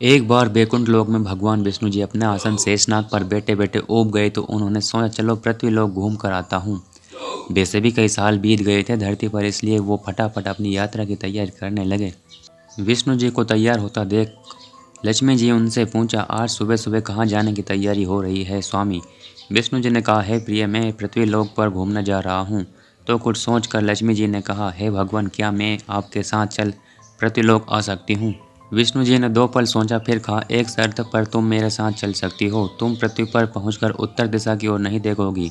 एक बार बैकुंठ लोक में भगवान विष्णु जी अपने आसन शेषनाग पर बैठे बैठे ऊब गए तो उन्होंने सोचा चलो पृथ्वी लोक घूम कर आता हूँ। वैसे भी कई साल बीत गए थे धरती पर, इसलिए वो फटाफट अपनी यात्रा की तैयारी करने लगे। विष्णु जी को तैयार होता देख लक्ष्मी जी उनसे पूछा, आज सुबह सुबह कहाँ जाने की तैयारी हो रही है स्वामी? विष्णु जी ने कहा, है प्रिय, मैं पृथ्वी लोक पर घूमने जा रहा हूँ। तो कुछ सोचकर लक्ष्मी जी ने कहा, हे भगवान, क्या मैं आपके साथ चल पृथ्वीलोक आ सकती हूँ? विष्णु जी ने 2 पल सोचा, फिर कहा, एक शर्त पर तुम मेरे साथ चल सकती हो। तुम पृथ्वी पर पहुंचकर उत्तर दिशा की ओर नहीं देखोगी।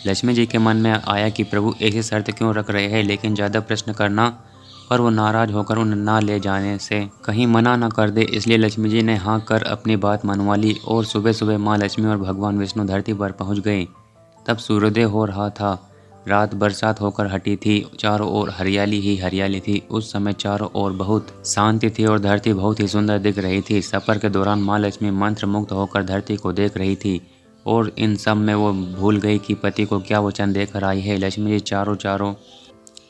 लक्ष्मी जी के मन में आया कि प्रभु ऐसी शर्त क्यों रख रहे हैं, लेकिन ज़्यादा प्रश्न करना पर वो नाराज होकर उन्हें ना ले जाने से कहीं मना न कर दे, इसलिए लक्ष्मी जी ने हाँ कर अपनी बात मनवा ली और सुबह सुबह माँ लक्ष्मी और भगवान विष्णु धरती पर पहुंच गए। तब सूर्योदय हो रहा था। रात बरसात होकर हटी थी, चारों ओर हरियाली ही हरियाली थी। उस समय चारों ओर बहुत शांति थी और धरती बहुत ही सुंदर दिख रही थी। सफ़र के दौरान माँ लक्ष्मी मंत्र मुग्ध होकर धरती को देख रही थी और इन सब में वो भूल गई कि पति को क्या वचन देकर आई है। लक्ष्मी जी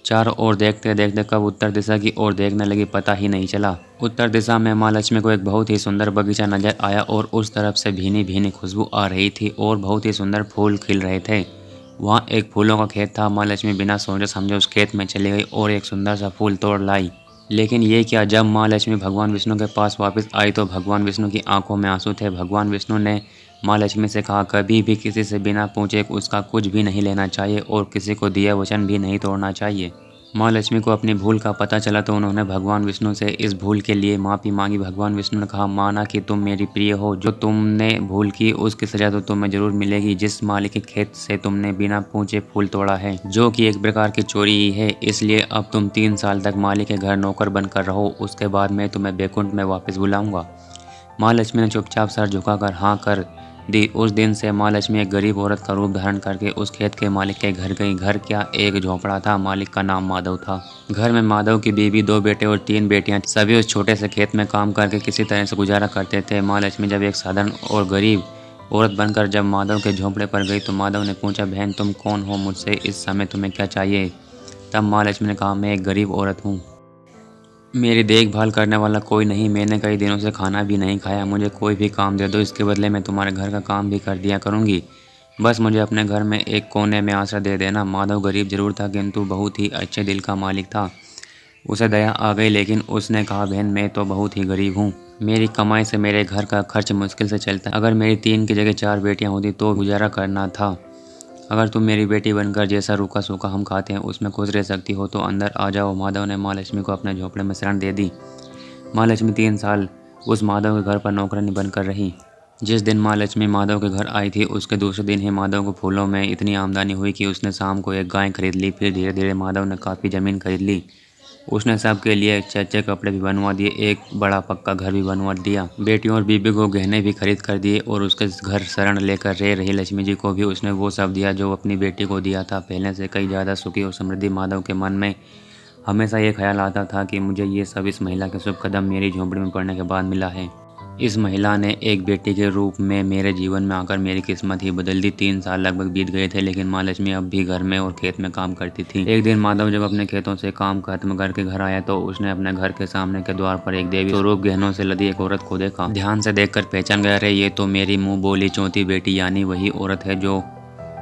चारों ओर देखते देखते कब उत्तर दिशा की ओर देखने लगी पता ही नहीं चला। उत्तर दिशा में माँ लक्ष्मी को एक बहुत ही सुंदर बगीचा नजर आया और उस तरफ से भीनी भीनी खुशबू आ रही थी और बहुत ही सुंदर फूल खिल रहे थे। वहाँ एक फूलों का खेत था। माँ लक्ष्मी बिना सोचे समझे उस खेत में चली गई और एक सुंदर सा फूल तोड़ लाई। लेकिन ये क्या, जब माँ लक्ष्मी भगवान विष्णु के पास वापस आई तो भगवान विष्णु की आंखों में आंसू थे। भगवान विष्णु ने माँ लक्ष्मी से कहा, कभी भी किसी से बिना पूछे उसका कुछ भी नहीं लेना चाहिए और किसी को दिया वचन भी नहीं तोड़ना चाहिए। माँ लक्ष्मी को अपनी भूल का पता चला तो उन्होंने भगवान विष्णु से इस भूल के लिए माफ़ी मांगी। भगवान विष्णु ने कहा, माना कि तुम मेरी प्रिय हो, जो तुमने भूल की उसकी सजा तो तुम्हें जरूर मिलेगी। जिस मालिक के खेत से तुमने बिना पूछे फूल तोड़ा है, जो कि एक प्रकार की चोरी ही है, इसलिए अब तुम 3 साल तक मालिक के घर नौकर बनकर रहो। उसके बाद मैं तुम्हें बैकुंठ में वापस बुलाऊंगा। माँ लक्ष्मी ने चुपचाप सर झुकाकर हाँ कर दी। उस दिन से माँ लक्ष्मी एक गरीब औरत का रूप धारण करके उस खेत के मालिक के घर गई। घर क्या, एक झोपड़ा था। मालिक का नाम माधव था। घर में माधव की बीवी, 2 बेटे और 3 बेटियां, सभी उस छोटे से खेत में काम करके किसी तरह से गुजारा करते थे। माँ लक्ष्मी जब एक साधारण और गरीब औरत बनकर जब माधव के झोंपड़े पर गई तो माधव ने पूछा, बहन तुम कौन हो, मुझसे इस समय तुम्हें क्या चाहिए? तब माँ लक्ष्मी ने कहा, मैं एक गरीब औरत हूँ, मेरी देखभाल करने वाला कोई नहीं, मैंने कई दिनों से खाना भी नहीं खाया, मुझे कोई भी काम दे दो, इसके बदले मैं तुम्हारे घर का काम भी कर दिया करूँगी। बस मुझे अपने घर में एक कोने में आश्रय दे देना। माधव गरीब जरूर था किंतु बहुत ही अच्छे दिल का मालिक था। उसे दया आ गई, लेकिन उसने कहा, बहन मैं तो बहुत ही गरीब हूँ, मेरी कमाई से मेरे घर का खर्च मुश्किल से चलता है। अगर मेरी 3 की जगह 4 बेटियाँ होती तो गुजारा करना था। अगर तुम मेरी बेटी बनकर जैसा रूखा सूखा हम खाते हैं उसमें खुश रह सकती हो तो अंदर आ जाओ। माधव ने माँ लक्ष्मी को अपने झोंपड़े में शरण दे दी। माँ लक्ष्मी 3 साल उस माधव के घर पर नौकरानी बनकर रही। जिस दिन माँ लक्ष्मी माधव के घर आई थी उसके दूसरे दिन ही माधव को फूलों में इतनी आमदनी हुई कि उसने शाम को एक गाय खरीद ली। फिर धीरे धीरे माधव ने काफ़ी ज़मीन खरीद ली। उसने सबके लिए अच्छे अच्छे कपड़े भी बनवा दिए, एक बड़ा पक्का घर भी बनवा दिया। बेटियों और बीबी को गहने भी खरीद कर दिए और उसके घर शरण लेकर रह रही लक्ष्मी जी को भी उसने वो सब दिया जो अपनी बेटी को दिया था। पहले से कई ज़्यादा सुखी और समृद्धि माधव के मन में हमेशा ये ख्याल आता था कि मुझे ये सब इस महिला के शुभ कदम मेरी झोंपड़ी में पड़ने के बाद मिला है। इस महिला ने एक बेटी के रूप में मेरे जीवन में आकर मेरी किस्मत ही बदल दी। 3 साल लगभग बीत गए थे लेकिन माँ लक्ष्मी अब भी घर में और खेत में काम करती थी। एक दिन माधव जब अपने खेतों से काम खत्म करके घर आया तो उसने अपने घर के सामने के द्वार पर एक देवी स्वरूप गहनों से लदी एक औरत को देखा। ध्यान से देखकर पहचान गया, अरे ये तो मेरी मुँह बोली चौथी बेटी यानी वही औरत है। जो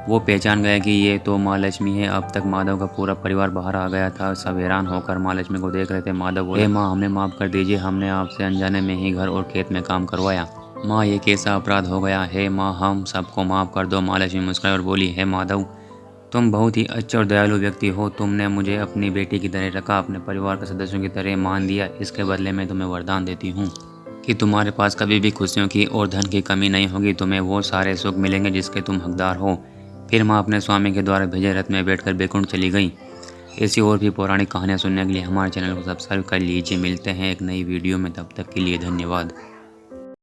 वो पहचान गया कि ये तो माँ लक्ष्मी है। अब तक माधव का पूरा परिवार बाहर आ गया था। सब हैरान होकर माँ लक्ष्मी को देख रहे थे। माधव बोले, माँ हमें माफ़ कर दीजिए, हमने आपसे अनजाने में ही घर और खेत में काम करवाया। माँ ये कैसा अपराध हो गया है माँ, हम सबको माफ़ कर दो। माँ लक्ष्मी मुस्कुराई और बोली, है माधव तुम बहुत ही अच्छे और दयालु व्यक्ति हो। तुमने मुझे अपनी बेटी की तरह रखा, अपने परिवार के सदस्यों की तरह मान दिया। इसके बदले में तुम्हें वरदान देती हूँ कि तुम्हारे पास कभी भी खुशियों की और धन की कमी नहीं होगी। तुम्हें वो सारे सुख मिलेंगे जिसके तुम हकदार हो। फिर माँ अपने स्वामी के द्वारा भेजे रथ में बैठकर बैकुंठ चली गई। ऐसी और भी पौराणिक कहानियाँ सुनने के लिए हमारे चैनल को सब्सक्राइब कर लीजिए। मिलते हैं एक नई वीडियो में, तब तक के लिए धन्यवाद।